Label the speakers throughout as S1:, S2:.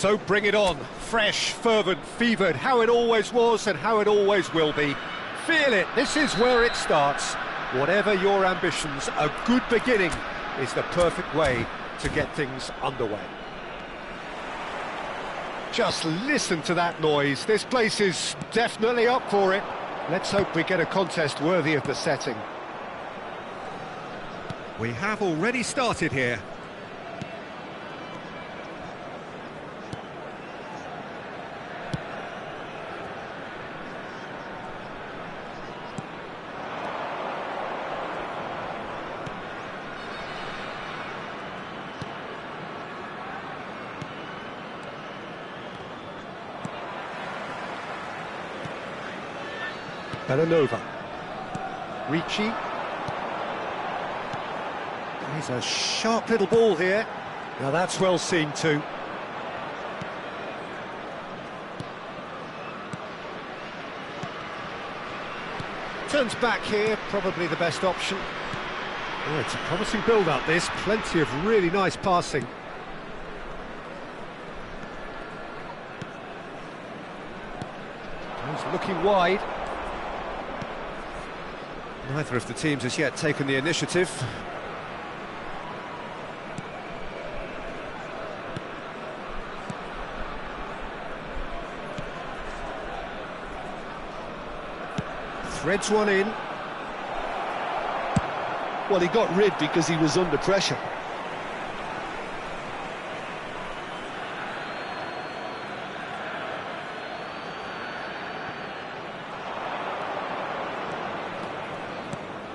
S1: So bring it on, fresh, fervent, fevered, how it always was and how it always will be. Feel it, this is where it starts. Whatever your ambitions, a good beginning is the perfect way to get things underway. Just listen to that noise, this place is definitely up for it. Let's hope we get a contest worthy of the setting. We have already started here. Belanova. Ricci. He's a sharp little ball here. Now that's well seen too. Turns back here, probably the best option. Oh, it's a promising build-up this, plenty of really nice passing. He's looking wide. Neither of the teams has yet taken the initiative. Threads one in.
S2: Well, he got rid because he was under pressure.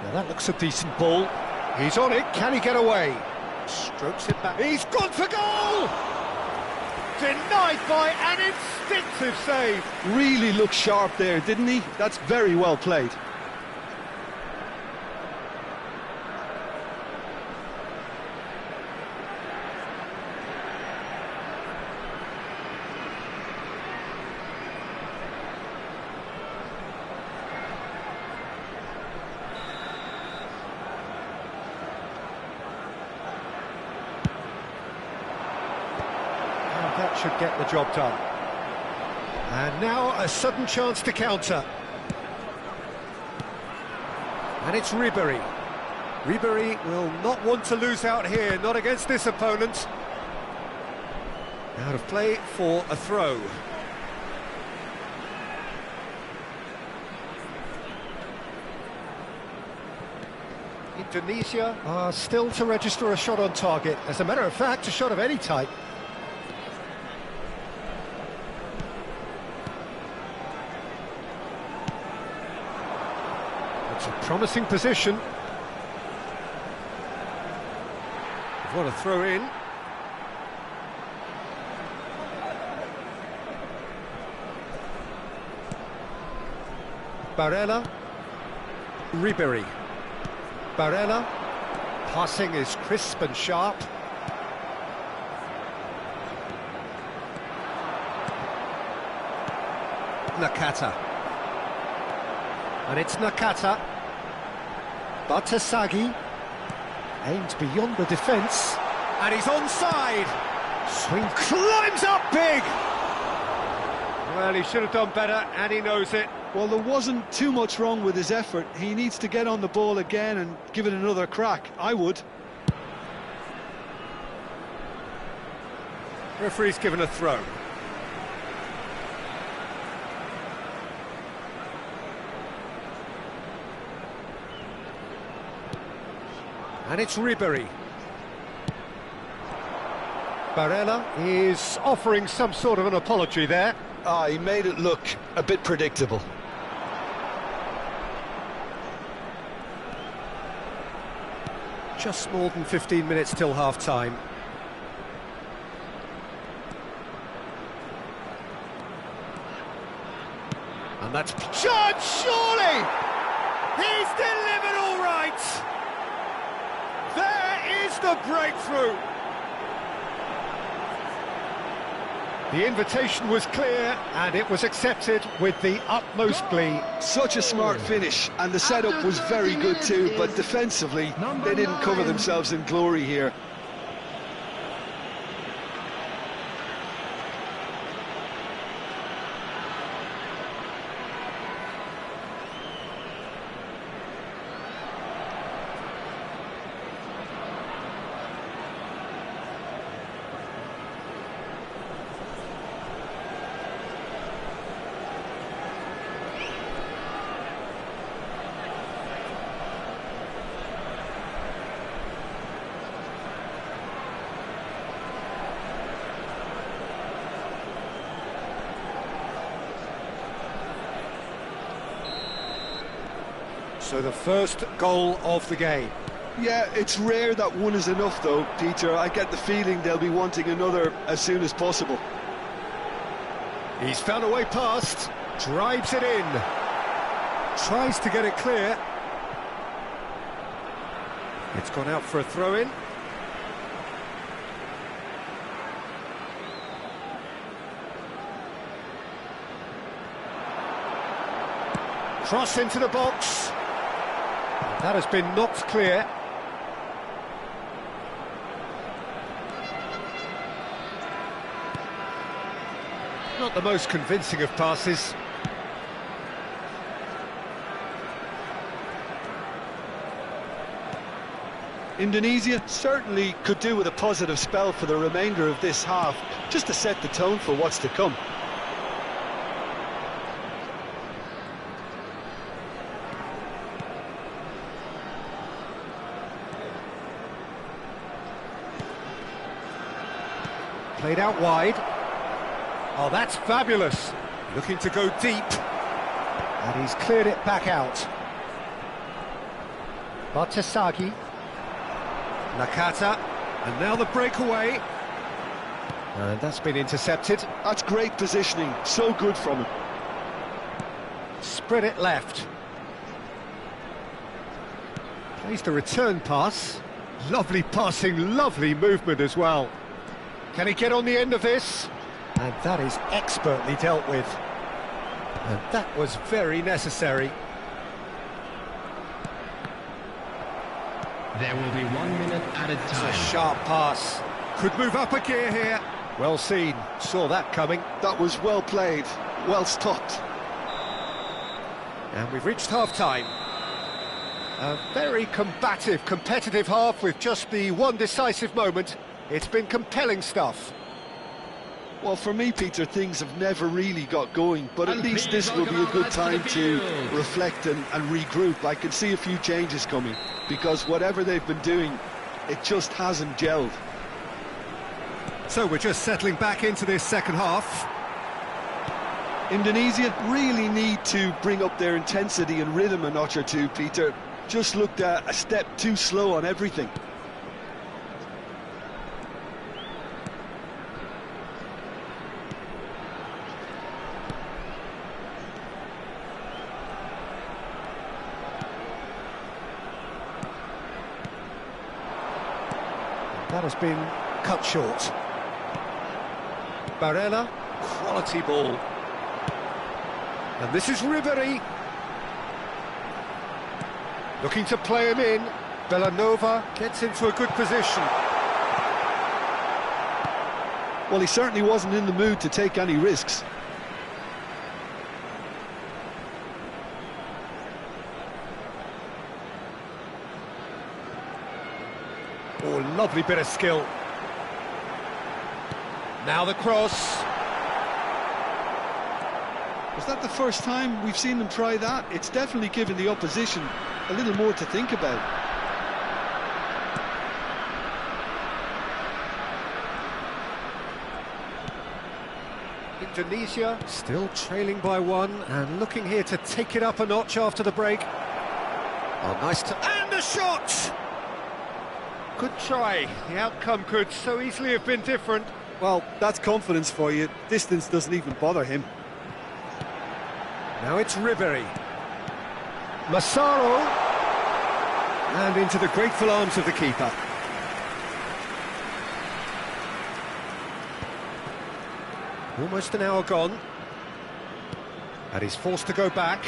S1: Now that looks a decent ball. He's on it, can he get away? Strokes it back. He's gone for goal! Denied by an instinctive save.
S2: Really looked sharp there, didn't he? That's very well played.
S1: That should get the job done. And now a sudden chance to counter. And it's Ribéry. Ribéry will not want to lose out here, not against this opponent. Out of play for a throw. Indonesia are still to register a shot on target. As a matter of fact, a shot of any type. It's a promising position. What a throw in. Barella. Ribéry. Barella. Passing is crisp and sharp. Nakata. And it's Nakata. Batasagi. Aimed beyond the defence. And he's onside. Swing climbs up big. Well, he should have done better, and he knows it.
S2: Well, there wasn't too much wrong with his effort. He needs to get on the ball again and give it another crack. I would.
S1: Referee's given a throw. And it's Ribéry. Barella is offering some sort of an apology there.
S2: He made it look a bit predictable.
S1: Just more than 15 minutes till half-time. And that's... Judge, surely! He's delivered all right! There is the breakthrough! The invitation was clear, and it was accepted with the utmost glee.
S2: Such a smart finish, and the setup was very good too, but defensively, they didn't cover themselves in glory here.
S1: So the first goal of the game.
S2: Yeah, it's rare that one is enough though, Peter. I get the feeling they'll be wanting another as soon as possible.
S1: He's found a way past, drives it in, tries to get it clear. It's gone out for a throw-in. Cross into the box. That has been knocked clear. Not the most convincing of passes.
S2: Indonesia certainly could do with a positive spell for the remainder of this half, just to set the tone for what's to come.
S1: Played out wide. Oh, that's fabulous. Looking to go deep. And he's cleared it back out. Batasagi. Nakata. And now the breakaway. And that's been intercepted.
S2: That's great positioning, so good from him.
S1: Spread it left. Plays the return pass. Lovely passing, lovely movement as well. Can he get on the end of this? And that is expertly dealt with. And that was very necessary.
S3: There will be 1 minute added time.
S1: It's a sharp pass. Could move up a gear here. Well seen. Saw that coming.
S2: That was well played, well stopped.
S1: And we've reached half-time. A very combative, competitive half with just the one decisive moment. It's been compelling stuff.
S2: Well, for me, Peter, things have never really got going, but at least this will be a good time to reflect and regroup. I can see a few changes coming, because whatever they've been doing, it just hasn't gelled.
S1: So we're just settling back into this second half.
S2: Indonesia really need to bring up their intensity and rhythm a notch or two, Peter. Just looked a step too slow on everything.
S1: That has been cut short. Barella, quality ball. And this is Ribery. Looking to play him in. Bellanova gets into a good position.
S2: Well, he certainly wasn't in the mood to take any risks.
S1: Oh, lovely bit of skill. Now the cross.
S2: Was that the first time we've seen them try that? It's definitely given the opposition a little more to think about.
S1: Indonesia still trailing by one and looking here to take it up a notch after the break. Oh, nice and a shot! Good try. The outcome could so easily have been different.
S2: Well, that's confidence for you. Distance doesn't even bother him.
S1: Now it's Ribery. Massaro. And into the grateful arms of the keeper. Almost an hour gone. And he's forced to go back.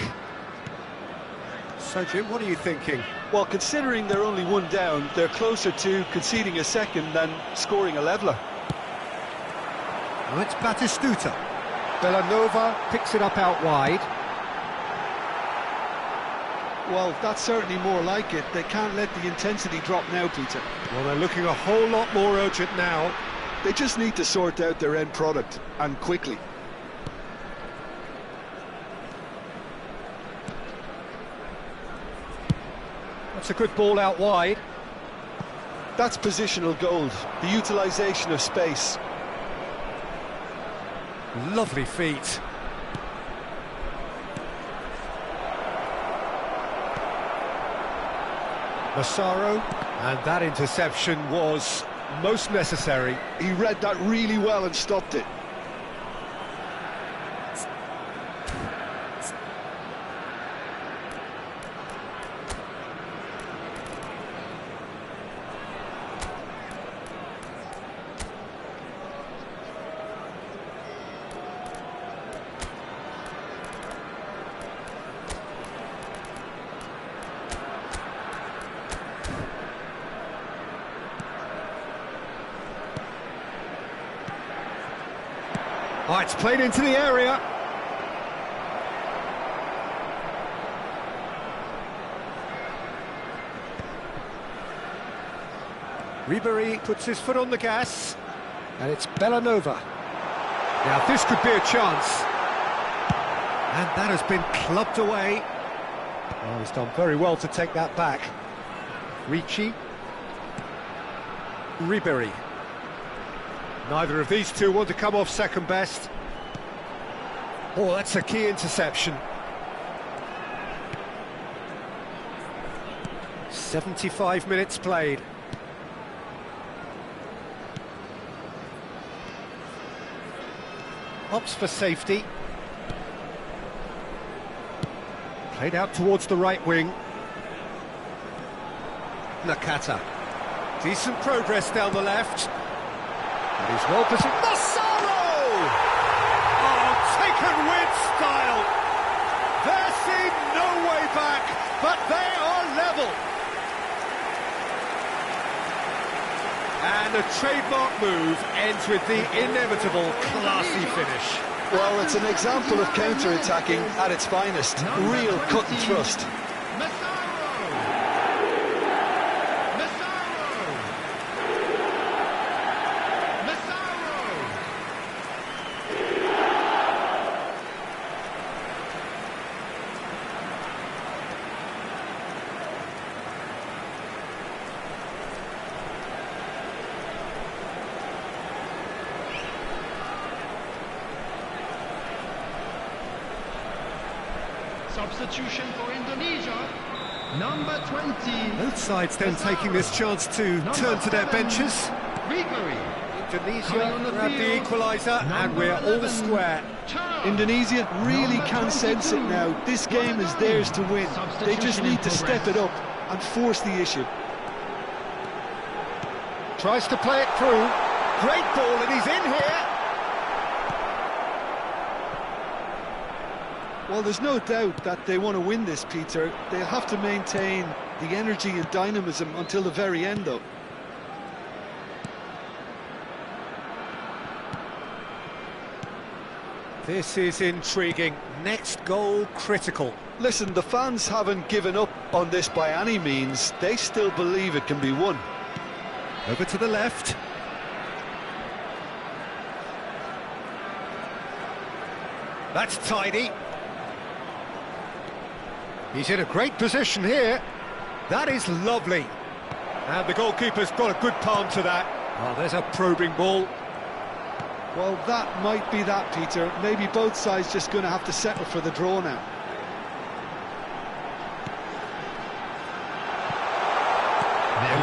S1: So, Jim, what are you thinking?
S2: Well, considering they're only one down, they're closer to conceding a second than scoring a leveller.
S1: Well, it's Batistuta. Bellanova picks it up out wide.
S2: Well, that's certainly more like it. They can't let the intensity drop now, Peter.
S1: Well, they're looking a whole lot more urgent now.
S2: They just need to sort out their end product, and quickly.
S1: That's a good ball out wide.
S2: That's positional gold, the utilisation of space.
S1: Lovely feet. Massaro, and that interception was most necessary.
S2: He read that really well and stopped it.
S1: Oh, it's played into the area. Ribery puts his foot on the gas, and it's Bellanova. Now this could be a chance. And that has been clubbed away. Oh, he's done very well to take that back. Ricci. Ribery. Neither of these two want to come off second best. Oh, that's a key interception. 75 minutes played. Opts for safety. Played out towards the right wing. Nakata. Decent progress down the left. And he's well positioned. Massaro! Oh, taken with style. There seemed no way back, but they are level. And the trademark move ends with the inevitable classy finish.
S2: Well, it's an example of counter-attacking at its finest. Real cut and thrust.
S3: Substitution for Indonesia, number 20.
S1: Both sides then taking this chance to turn to their benches.
S3: Ribery.
S1: Indonesia grab the equaliser, and we're all square.
S2: Indonesia really can sense it now. This game is theirs to win. They just need to step it up and force the issue.
S1: Tries to play it through. Great ball, and he's in here.
S2: Well, there's no doubt that they want to win this, Peter. They'll have to maintain the energy and dynamism until the very end, though.
S1: This is intriguing. Next goal critical.
S2: Listen, the fans haven't given up on this by any means. They still believe it can be won.
S1: Over to the left. That's tidy. He's in a great position here. That is lovely. And the goalkeeper's got a good palm to that. Oh, there's a probing ball.
S2: Well, that might be that, Peter. Maybe both sides just going to have to settle for the draw now.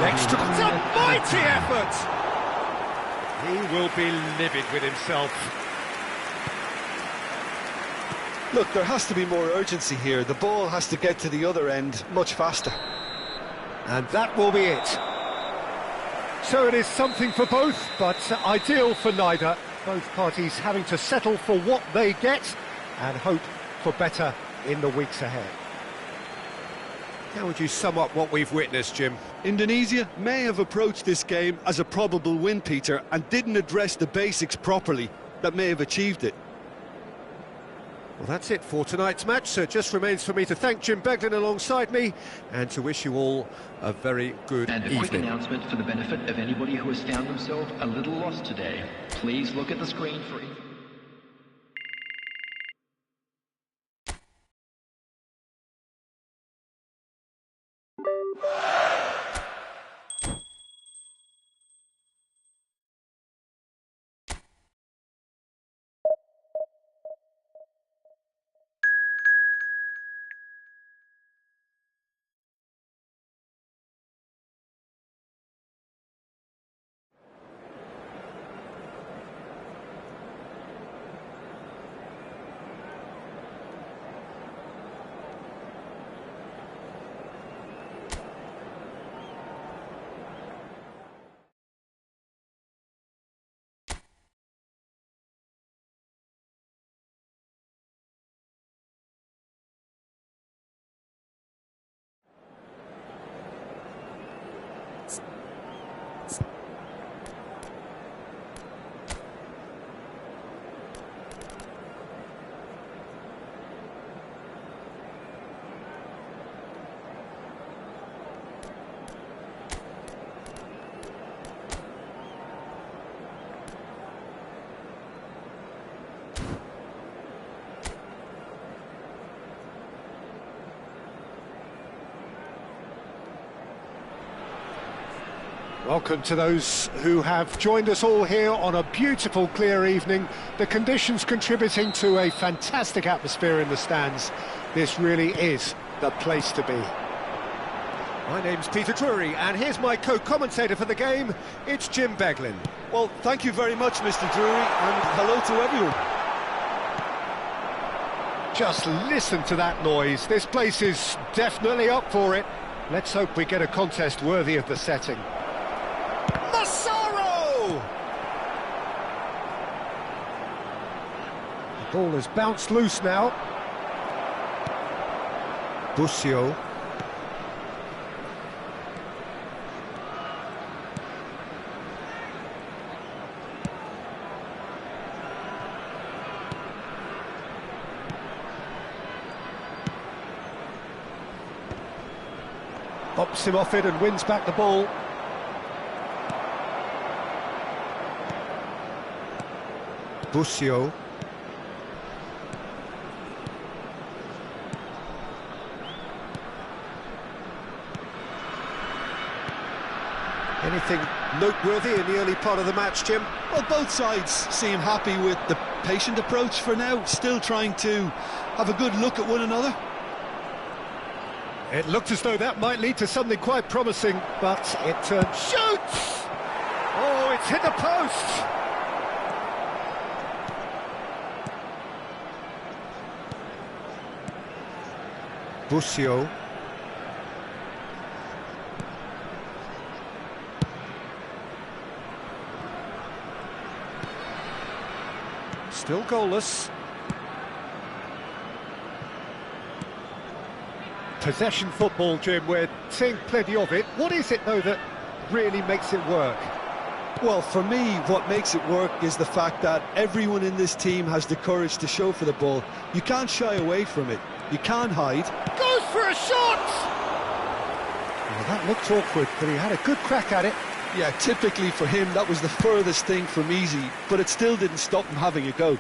S1: Next, it's a mighty effort. He will be livid with himself.
S2: Look, there has to be more urgency here. The ball has to get to the other end much faster.
S1: And that will be it. So it is something for both, but ideal for neither. Both parties having to settle for what they get and hope for better in the weeks ahead. How would you sum up what we've witnessed, Jim?
S2: Indonesia may have approached this game as a probable win, Peter, and didn't address the basics properly that may have achieved it.
S1: Well, that's it for tonight's match, so it just remains for me to thank Jim Beglin alongside me and to wish you all a very good
S3: And a
S1: evening.
S3: quick announcement for the benefit of anybody who has found themselves a little lost today. Please look at the screen for
S1: Welcome to those who have joined us all here on a beautiful, clear evening. The conditions contributing to a fantastic atmosphere in the stands. This really is the place to be. My name's Peter Drury, and here's my co-commentator for the game. It's Jim Beglin.
S2: Well, thank you very much, Mr. Drury, and hello to everyone.
S1: Just listen to that noise. This place is definitely up for it. Let's hope we get a contest worthy of the setting. Massaro! The ball has bounced loose now. Busio. Bops him off it and wins back the ball. Busio. Anything noteworthy in the early part of the match, Jim?
S2: Well, both sides seem happy with the patient approach for now, still trying to have a good look at one another.
S1: It looked as though that might lead to something quite promising, but it shoots! Oh, it's hit the post! Busio. Still goalless. Possession football, Jim, we're seeing plenty of it. What is it, though, that really makes it work?
S2: Well, for me, what makes it work is the fact that everyone in this team has the courage to show for the ball. You can't shy away from it. You can't hide.
S1: Goes for a shot! Well, that looked awkward, but he had a good crack at it.
S2: Yeah, typically for him, that was the furthest thing from easy, but it still didn't stop him having a go.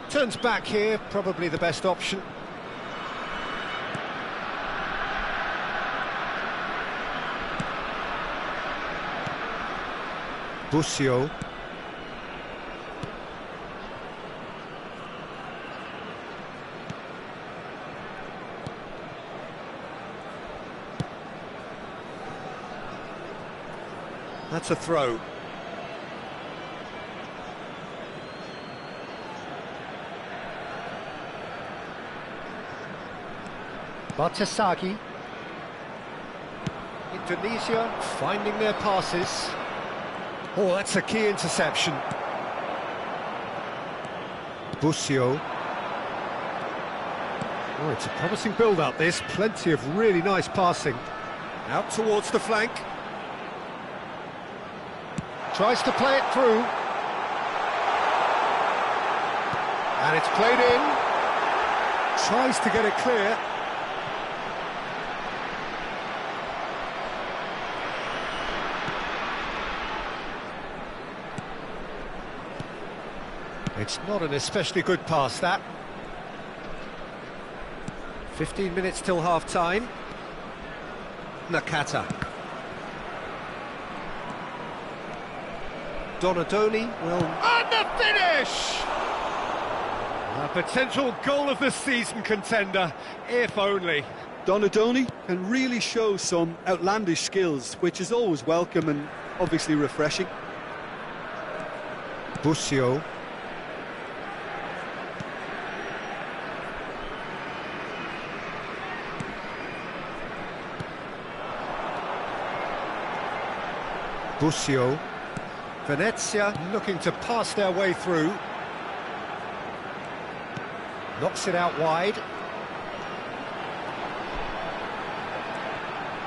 S1: Turns back here, probably the best option. Busio. That's a throw. Batasagi. Indonesia finding their passes. Oh, that's a key interception. Busio. Oh, it's a promising build-up, this. Plenty of really nice passing. Out towards the flank. Tries to play it through. And it's played in. Tries to get it clear. It's not an especially good pass, that. 15 minutes till half-time. Nakata. Donadoni will... And the finish! A potential goal of the season contender, if only.
S2: Donadoni can really show some outlandish skills, which is always welcome and obviously refreshing.
S1: Busio. Busio. Venezia looking to pass their way through. Knocks it out wide.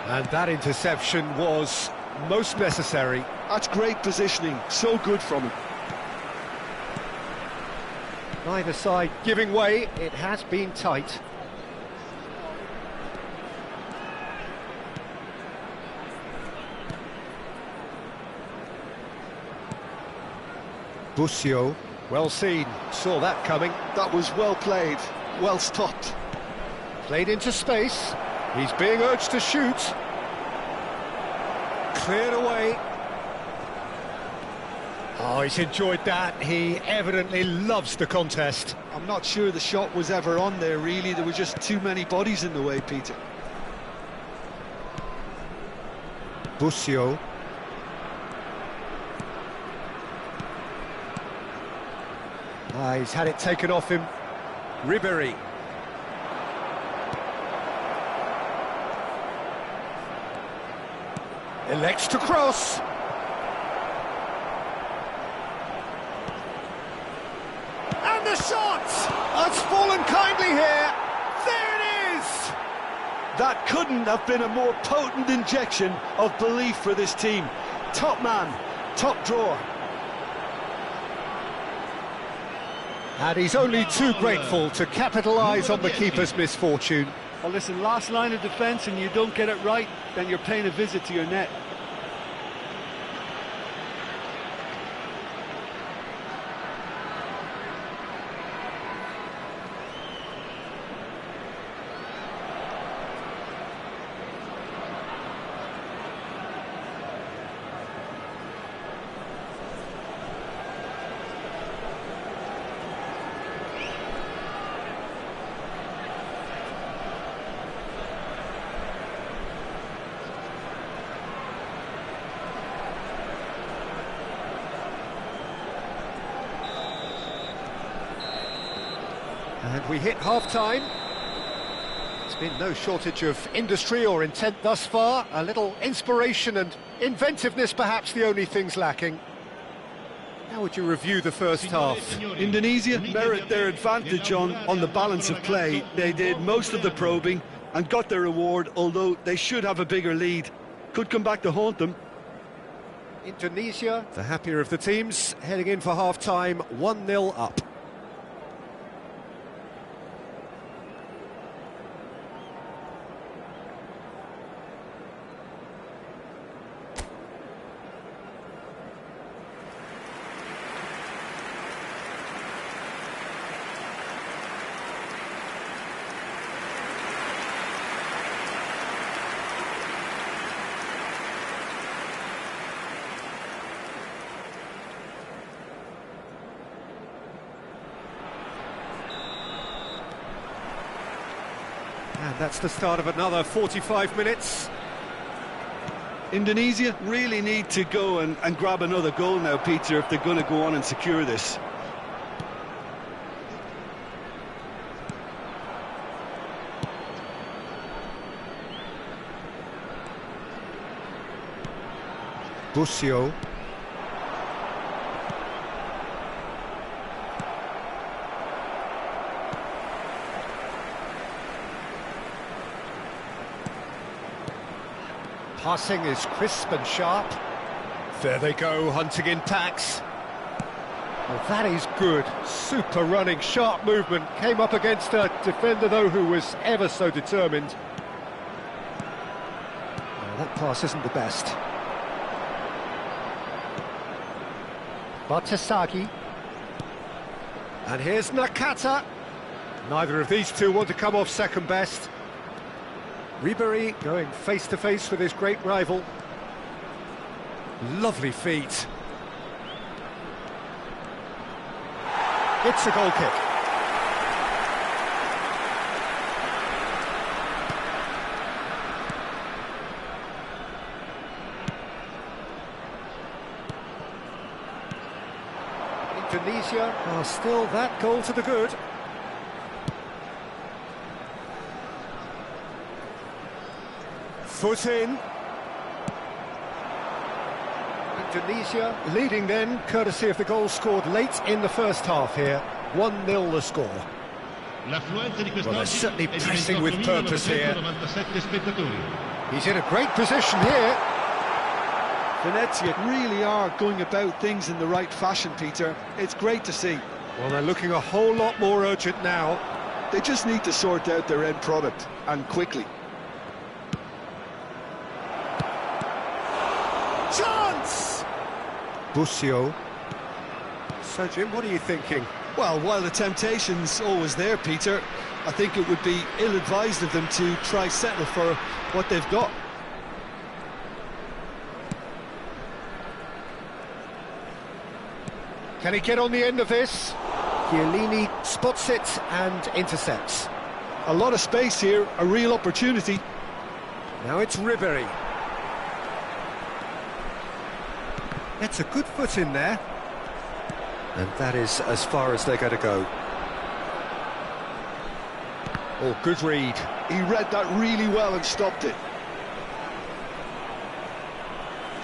S1: And that interception was most necessary.
S2: That's great positioning, so good from him.
S1: Neither side giving way, it has been tight. Busio, well seen, saw that coming.
S2: That was well played, well stopped.
S1: Played into space, he's being urged to shoot. Cleared away. Oh, he's enjoyed that. He evidently loves the contest.
S2: I'm not sure the shot was ever on there, really. There were just too many bodies in the way, Peter.
S1: Busio. He's had it taken off him. Ribery. Elects to cross. And the shot! It's fallen kindly here. There it is!
S2: That couldn't have been a more potent injection of belief for this team. Top man, top drawer.
S1: And he's only too grateful to capitalise on the keeper's misfortune.
S2: Well, listen, last line of defence and you don't get it right, then you're paying a visit to your net.
S1: And we hit half-time. There's been no shortage of industry or intent thus far. A little inspiration and inventiveness, perhaps the only things lacking. How would you review the first half?
S2: Indonesia merit their advantage on the balance of play. They did most of the probing and got their reward, although they should have a bigger lead. Could come back to haunt them.
S1: Indonesia, the happier of the teams, heading in for half-time, 1-0 up. And that's the start of another 45 minutes.
S2: Indonesia really need to go and grab another goal now, Peter, if they're going to go on and secure this.
S1: Busio. Passing is crisp and sharp. There they go, hunting in packs. Well, that is good. Super running, sharp movement. Came up against a defender, though, who was ever so determined. Well, that pass isn't the best. Batasagi. And here's Nakata. Neither of these two want to come off second best. Ribery going face-to-face with his great rival. Lovely feet. It's a goal kick. Indonesia are still that goal to the good. Foot in. Indonesia leading then, courtesy of the goal scored late in the first half here. 1-0 the score. Well, they're certainly pressing with purpose here. He's in a great position here.
S2: Venezia really are going about things in the right fashion, Peter. It's great to see.
S1: Well, they're looking a whole lot more urgent now.
S2: They just need to sort out their end product, and quickly.
S1: Chance! Busio. So, Jim, what are you thinking?
S2: Well, while the temptation's always there, Peter, I think it would be ill-advised of them to try settle for what they've got.
S1: Can he get on the end of this? Chiellini spots it and intercepts.
S2: A lot of space here, a real opportunity.
S1: Now it's Ribery. Gets a good foot in there. And that is as far as they're going to go. Oh, good read.
S2: He read that really well and stopped it.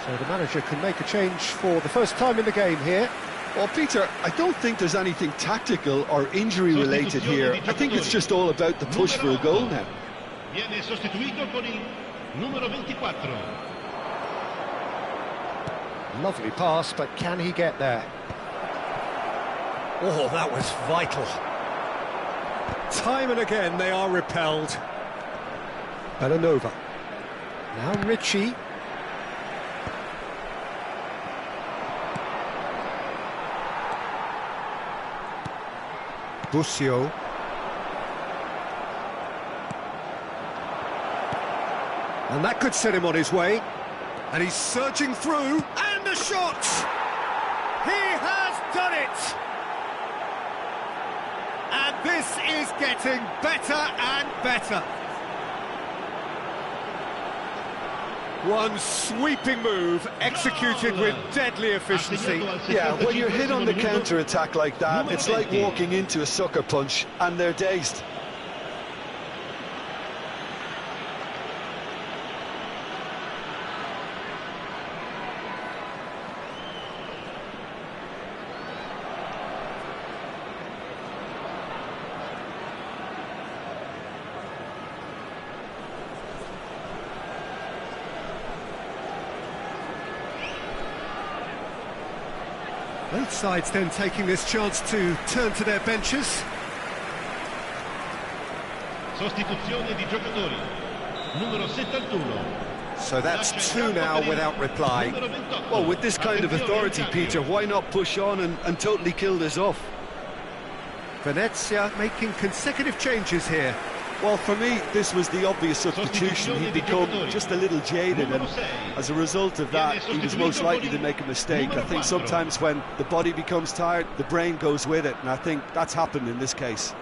S1: So the manager can make a change for the first time in the game here.
S2: Well, Peter, I don't think there's anything tactical or injury-related here. I think it's just all about the push for a goal now.
S4: Viene sostituito con il numero 24.
S1: Lovely pass, but can he get there? Oh, that was vital. Time and again they are repelled. Belanova. Now Ritchie. Busio. And that could set him on his way. And he's surging through, and the shot! He has done it! And this is getting better and better. One sweeping move, executed with deadly efficiency.
S2: Yeah, when you're hit on the counter-attack like that, it's like walking into a sucker punch, and they're dazed.
S1: Both sides then taking this chance to turn to their benches.
S4: Sostituzione di giocatori. Numero 71.
S1: So that's two now without reply.
S2: Well, with this kind of authority, Peter, why not push on and totally kill this off?
S1: Venezia making consecutive changes here.
S2: Well, for me, this was the obvious substitution. He'd become just a little jaded, and as a result of that, he was most likely to make a mistake. I think sometimes when the body becomes tired, the brain goes with it, and I think that's happened in this case.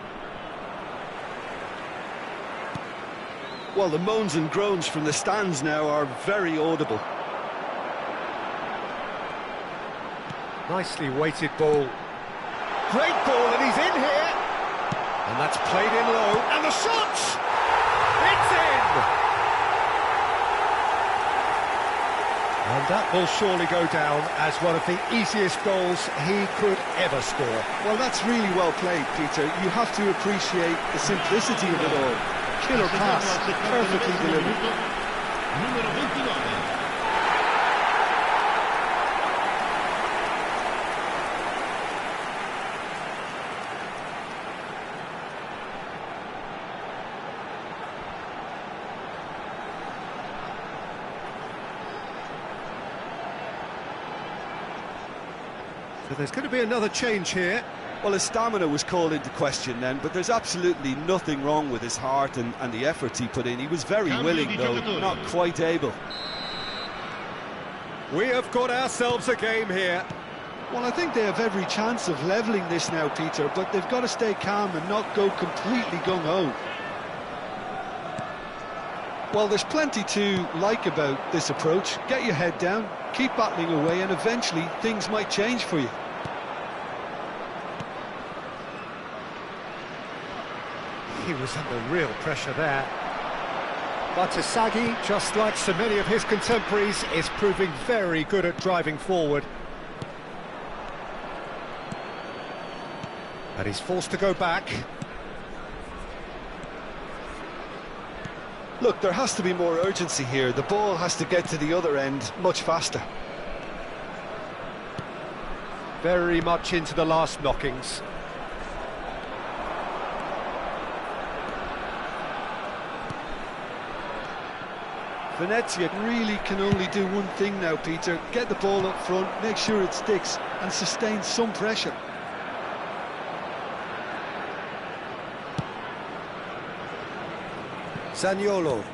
S2: Well, the moans and groans from the stands now are very audible.
S1: Nicely weighted ball. Great ball, and he's in here. And that's played in low, and the shot! It's in! And that will surely go down as one of the easiest goals he could ever score.
S2: Well, that's really well played, Peter. You have to appreciate the simplicity of it all. Killer pass, perfectly delivered.
S4: Numero 29.
S1: So there's going to be another change here.
S2: Well, his stamina was called into question then, but there's absolutely nothing wrong with his heart and the efforts he put in. He was very willing, though, not quite able.
S1: We have got ourselves a game here.
S2: Well, I think they have every chance of levelling this now, Peter, but they've got to stay calm and not go completely gung-ho. Well, there's plenty to like about this approach. Get your head down, keep battling away, and eventually things might change for you.
S1: He was under real pressure there. But Isagi, just like so many of his contemporaries, is proving very good at driving forward. And he's forced to go back.
S2: Look, there has to be more urgency here. The ball has to get to the other end much faster.
S1: Very much into the last knockings.
S2: Venezia really can only do one thing now, Peter. Get the ball up front, make sure it sticks, and sustain some pressure.
S1: Zaniolo.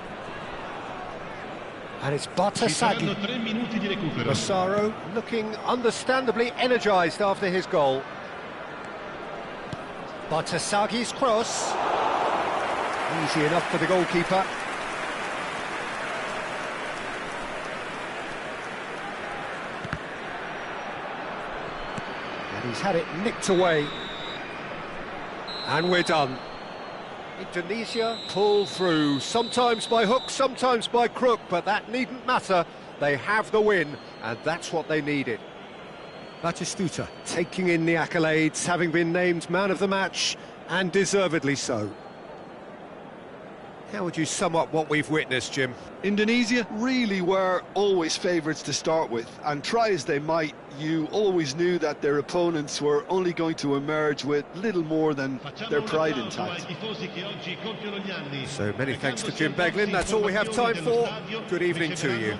S1: And it's
S4: Ci
S1: Bartasaghi.
S4: saranno 3 minuti di recupero.
S1: Massaro looking understandably energised after his goal. Bartasaghi's cross. Easy enough for the goalkeeper. And he's had it nicked away. And we're done. Indonesia pull through, sometimes by hook, sometimes by crook, but that needn't matter. They have the win, and that's what they needed. Batistuta taking in the accolades, having been named man of the match, and deservedly so. How would you sum up what we've witnessed, Jim?
S2: Indonesia really were always favourites to start with, and try as they might, you always knew that their opponents were only going to emerge with little more than their pride intact.
S1: So many thanks to Jim Beglin, that's all we have time for. Good evening to you.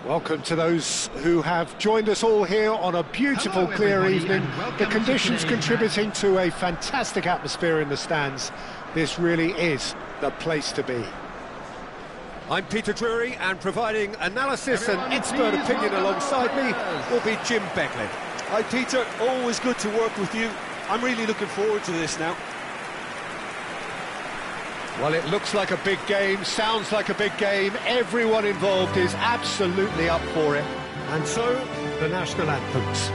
S1: Welcome to those who have joined us all here on a beautiful,
S3: Hello,
S1: clear
S3: everybody,
S1: evening.
S3: and welcome
S1: The
S3: to
S1: conditions
S3: today's
S1: contributing to a fantastic atmosphere in the stands. This really is the place to be. I'm Peter Drury, and providing analysis
S3: Everyone,
S1: and expert
S3: please
S1: opinion
S3: welcome
S1: alongside
S3: our
S1: me
S3: players.
S1: will be Jim Beglin.
S2: Hi Peter, always good to work with you. I'm really looking forward to this now.
S1: Well, it looks like a big game, sounds like a big game. Everyone involved is absolutely up for it. And so, the national anthems.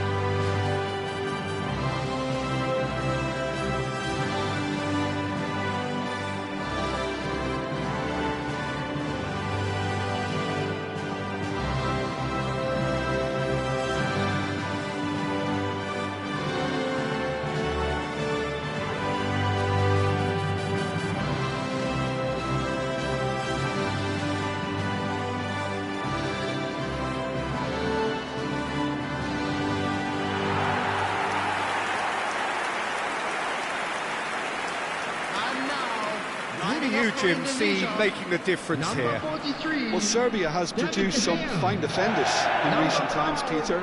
S1: How do you, Jim, see making a difference here?
S2: Well, Serbia has produced some fine defenders in recent times, Peter,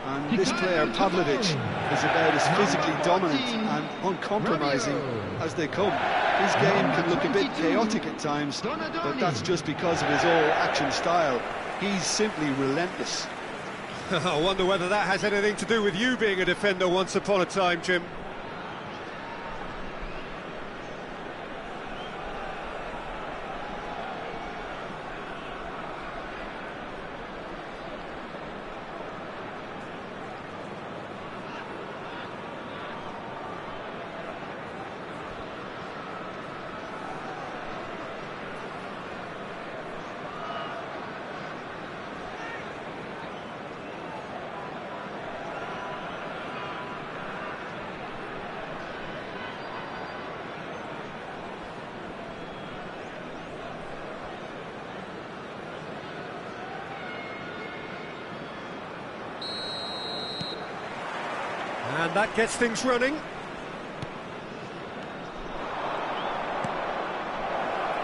S2: and this player, Pavlovic, is about as physically dominant and uncompromising as they come. His game can look a bit chaotic at times, but that's just because of his all-action style. He's simply relentless.
S1: I wonder whether that has anything to do with you being a defender once upon a time, Jim. And that gets things running.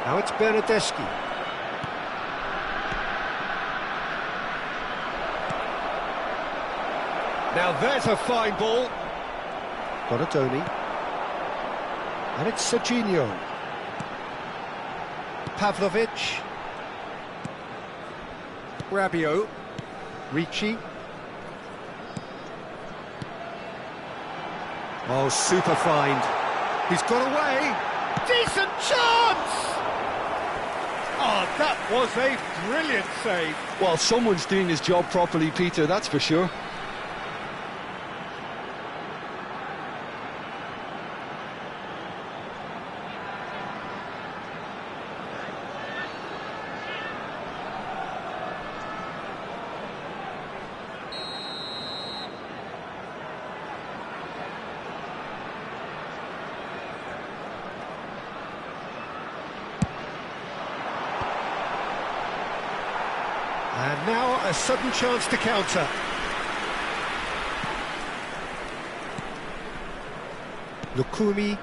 S1: Now it's Bernardeschi. Now there's a fine ball. Donatoni. And it's Serginho. Pavlovic. Rabiot. Ricci. Oh, super find. He's got away. Decent chance! Oh, that was a brilliant save.
S2: Well, someone's doing his job properly, Peter, that's for sure.
S1: And now a sudden chance to counter. Lukumi.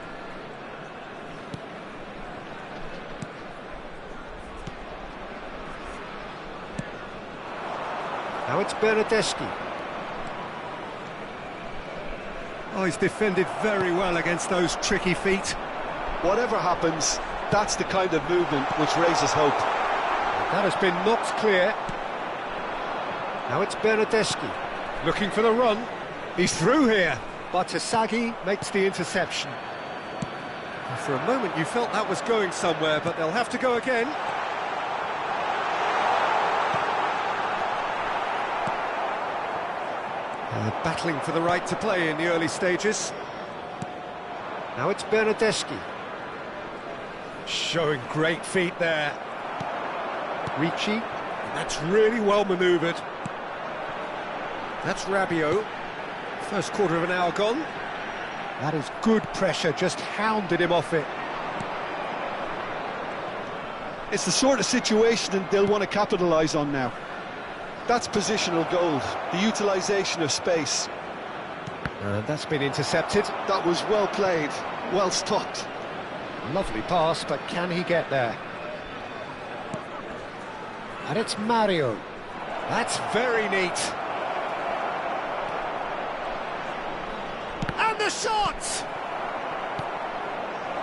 S1: Now it's Bernardeschi. Oh, he's defended very well against those tricky feet.
S2: Whatever happens, that's the kind of movement which raises hope.
S1: That has been knocked clear. Now it's Bernardeschi, looking for the run. He's through here, but Asagi makes the interception. For a moment you felt that was going somewhere, but they'll have to go again. Battling for the right to play in the early stages. Now it's Bernardeschi. Showing great feet there. Ricci, that's really well manoeuvred. That's Rabiot. First quarter of an hour gone. That is good pressure, just hounded him off it.
S2: It's the sort of situation they'll want to capitalise on now. That's positional gold, the utilisation of space.
S1: That's been intercepted.
S2: That was well played, well stopped.
S1: Lovely pass, but can he get there? And it's Mario. That's very neat. And the shot!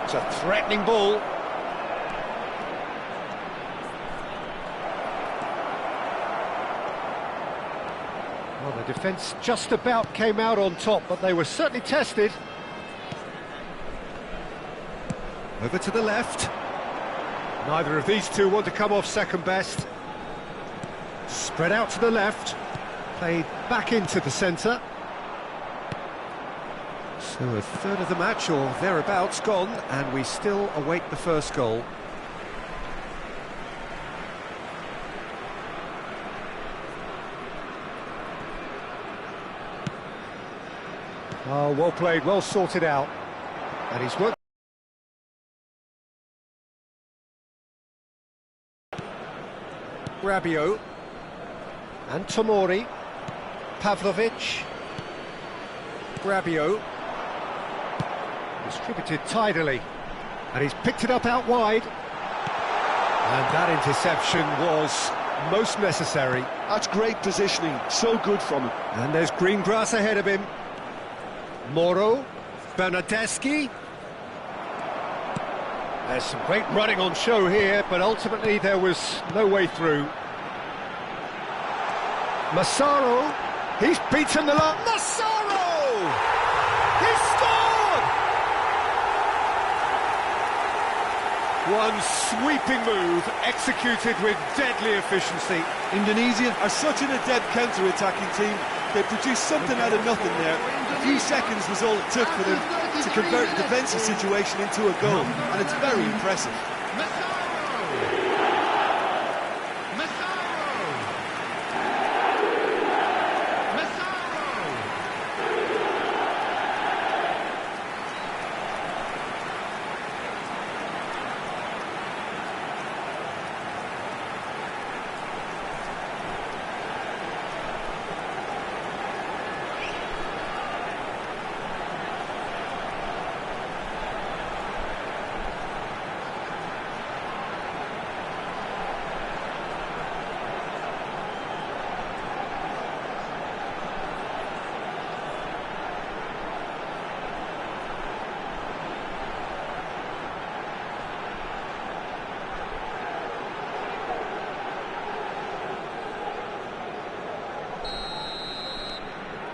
S1: It's a threatening ball. Well, the defence just about came out on top, but they were certainly tested. Over to the left. Neither of these two want to come off second best. Spread out to the left. Played back into the centre. So a third of the match, or thereabouts, gone, and we still await the first goal. Oh, well played, well sorted out. And he's worked. Rabiot. And Tomori. Pavlovic. Rabiot. Distributed tidily. And he's picked it up out wide. And that interception was most necessary.
S2: That's great positioning, so good from him.
S1: And there's green grass ahead of him. Moro, Bernardeschi. There's some great running on show here, but ultimately there was no way through. Massaro, he's beaten the line. Massaro! He scored! One sweeping move, executed with deadly efficiency.
S2: Indonesia are such an adept counter-attacking team. They produced something out of nothing there. A few seconds was all it took for them to convert a defensive situation into a goal, and it's very impressive.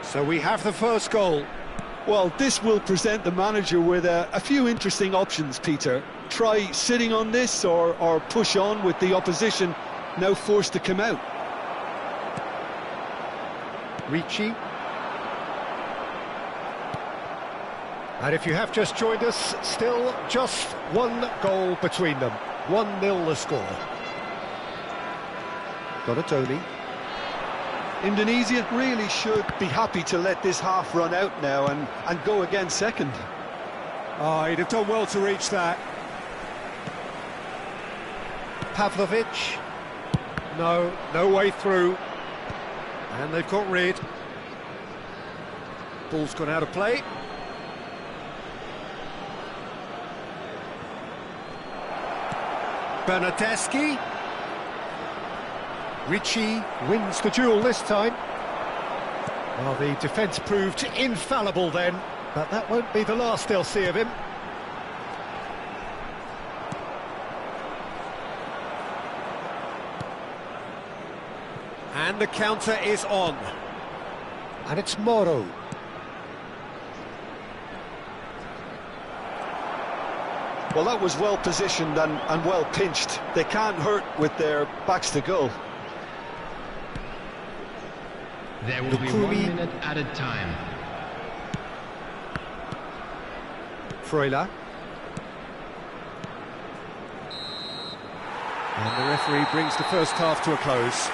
S1: So we have the first goal.
S2: Well, this will present the manager with a few interesting options, Peter. Try sitting on this or push on with the opposition now forced to come out.
S1: Ricci. And if you have just joined us, still just one goal between them. 1-0 the score. Donatoni.
S2: Indonesia really should be happy to let this half run out now and go again second.
S1: Oh, he'd have done well to reach that. Pavlovic. No way through. And they've got rid. Ball's gone out of play. Bernardeschi. Ricci wins the duel this time. Well, the defence proved infallible then, but that won't be the last they'll see of him. And the counter is on. And it's Moro.
S2: Well, that was well positioned and well pinched. They can't hurt with their backs to goal.
S3: There will be 1 minute added time.
S1: Freuler. And the referee brings the first half to a close.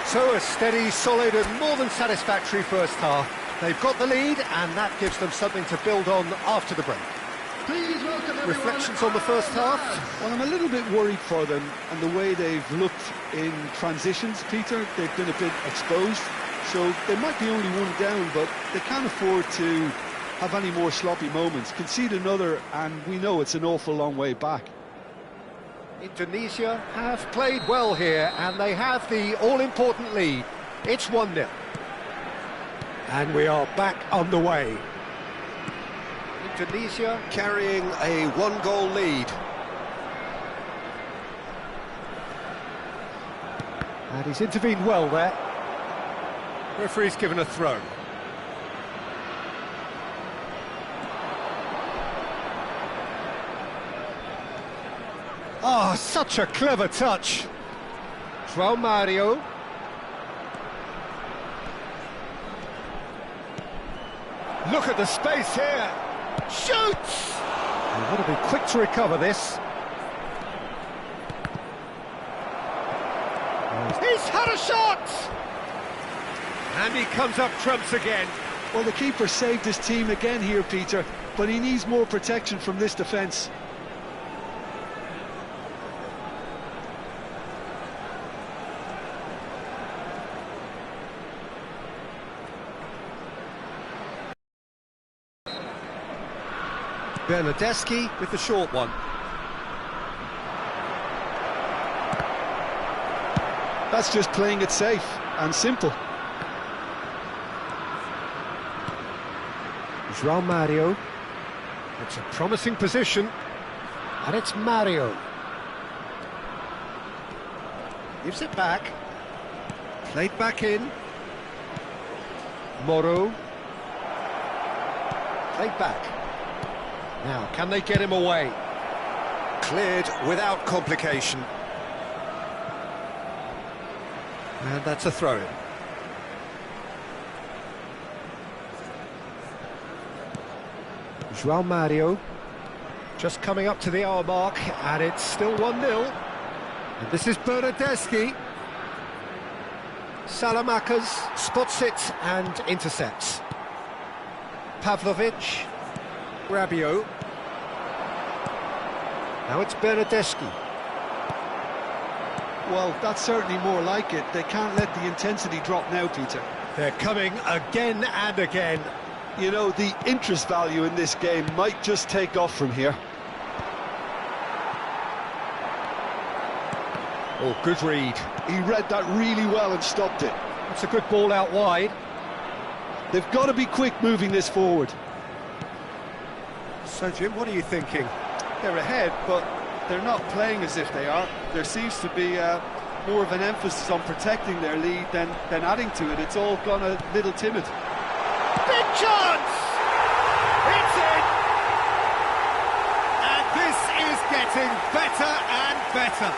S1: So a steady, solid and more than satisfactory first half. They've got the lead and that gives them something to build on after the break.
S4: Please welcome everyone.
S1: Reflections on the first half?
S2: Well, I'm a little bit worried for them and the way they've looked in transitions, Peter. They've been a bit exposed, so they might be only one down, but they can't afford to have any more sloppy moments. Concede another, and we know it's an awful long way back.
S1: Indonesia have played well here, and they have the all-important lead. It's 1-0. And we are back underway. Indonesia carrying a one-goal lead. And he's intervened well there. Referee's given a throw. Oh, such a clever touch. João Mario. Look at the space here. Shoots! They've got to be quick to recover this. He's had a shot! And he comes up trumps again.
S2: Well, the keeper saved his team again here, Peter, but he needs more protection from this defence.
S1: Bernardeschi with the short one.
S2: That's just playing it safe and simple.
S1: João Mario. It's a promising position. And it's Mario. Gives it back. Played back in. Moro. Played back. Now, can they get him away? Cleared without complication. And that's a throw-in. João Mario. Just coming up to the hour mark, and it's still 1-0. And this is Bernardeschi. Selamat spots it and intercepts. Pavlovic. Rabiot. Now it's Bernardeschi.
S2: Well, that's certainly more like it. They can't let the intensity drop now, Peter.
S1: They're coming again and again.
S2: You know, the interest value in this game might just take off from here.
S1: Oh, good read.
S2: He read that really well and stopped it.
S1: That's a good ball out wide.
S2: They've got to be quick moving this forward.
S1: So, Jim, what are you thinking?
S5: They're ahead, but they're not playing as if they are. There seems to be a
S2: more of an emphasis on protecting their lead than adding to it. It's all gone a little timid.
S1: Big chance! It's in! And this is getting better and better.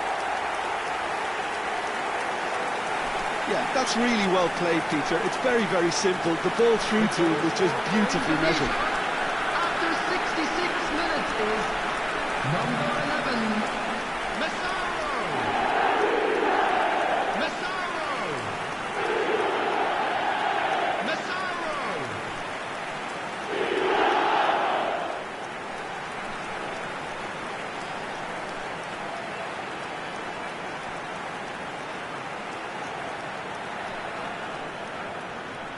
S2: Yeah, that's really well played, Peter. It's very, very simple. The ball through to him was just beautifully measured.
S3: After 66 minutes is number 11, Massaro! Massaro! Massaro!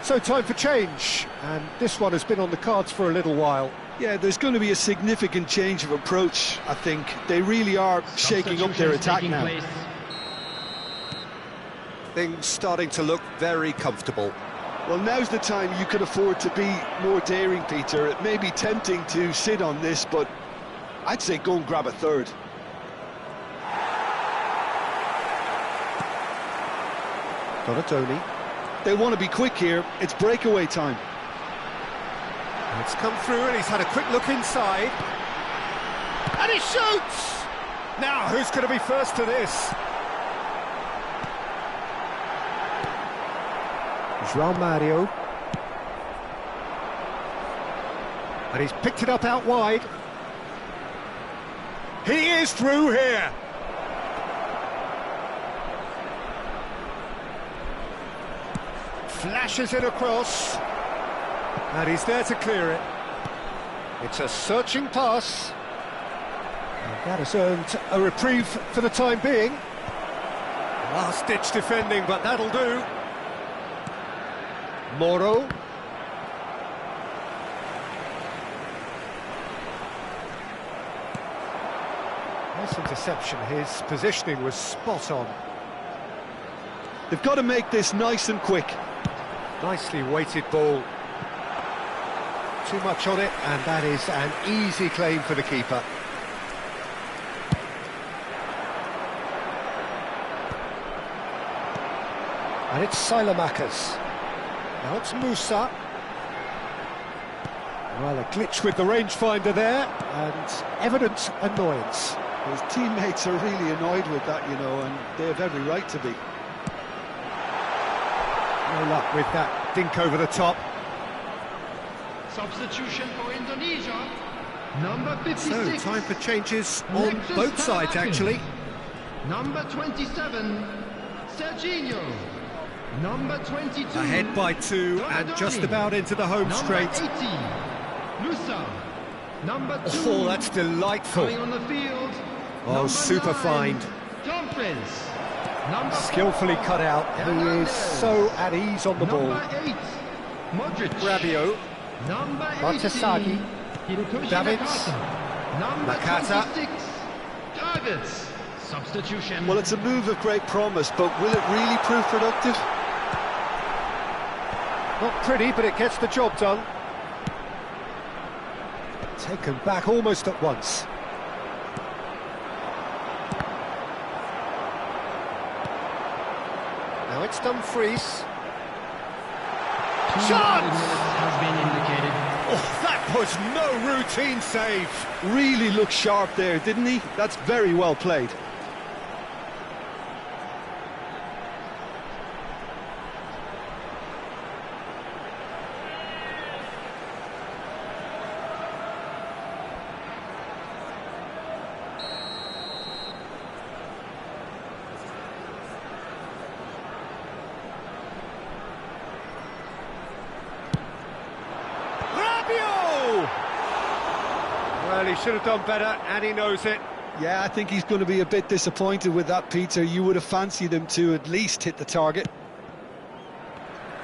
S1: So time for change, and this one has been on the cards for a little while.
S2: Yeah, there's going to be a significant change of approach, I think. They really are shaking up their attack now.
S1: Things starting to look very comfortable.
S2: Well, now's the time you could afford to be more daring, Peter. It may be tempting to sit on this, but I'd say go and grab a third.
S1: Donatoni.
S2: They want to be quick here. It's breakaway time.
S1: It's come through and he's had a quick look inside. And he shoots! Now, who's going to be first to this? João Mario. And he's picked it up out wide. He is through here. Flashes it across. And he's there to clear it. It's a searching pass. And that has earned a reprieve for the time being. Last-ditch defending, but that'll do. Moro. Nice interception. His positioning was spot on.
S2: They've got to make this nice and quick.
S1: Nicely weighted ball. Too much on it, and that is an easy claim for the keeper. And it's Selamat. Now it's Musa. Well, a glitch with the rangefinder there, and evident annoyance.
S2: His teammates are really annoyed with that, you know, and they have every right to be.
S1: No luck with that dink over the top.
S3: Substitution for Indonesia, number 56.
S1: So, time for changes on both sides, actually.
S3: Number 27, Serginho. Number 22.
S1: Ahead by 2 and just about into the home straight.
S3: Number 80, Musa. Number 2.
S1: Oh, that's delightful.
S3: Coming on the field.
S1: Oh,
S3: Number
S1: super
S3: 9,
S1: find.
S3: Dumfries. Number
S1: Skillfully
S3: 4,
S1: cut out. He is
S3: Hernandez.
S1: so at ease on the ball.
S3: Number 8, Modric.
S1: Rabiot.
S3: Number 80,
S1: Martesagi.
S3: Hirotoshi
S1: Davids.
S3: Nakata. Number
S1: Nakata.
S3: 26, Davids. Substitution.
S2: Well, it's a move of great promise, but will it really prove productive?
S1: Not pretty, but it gets the job done. Taken back almost at once. Now it's Dumfries. Shot!
S3: Has been indicated.
S1: Oh, that was no routine save.
S2: Really looked sharp there, didn't he? That's very well played.
S1: Well, he should have done better, and he knows it.
S2: Yeah, I think he's going to be a bit disappointed with that, Peter. You would have fancied him to at least hit the target.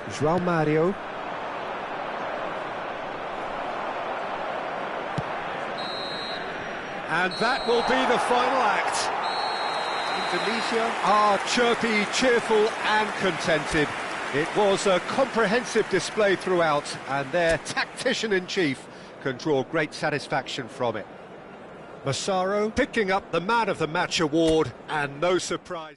S1: João Mario. And that will be the final act. Indonesia are chirpy, cheerful and contented. It was a comprehensive display throughout, and their tactician-in-chief can draw great satisfaction from it. Massaro picking up the Man of the Match award, and no surprise.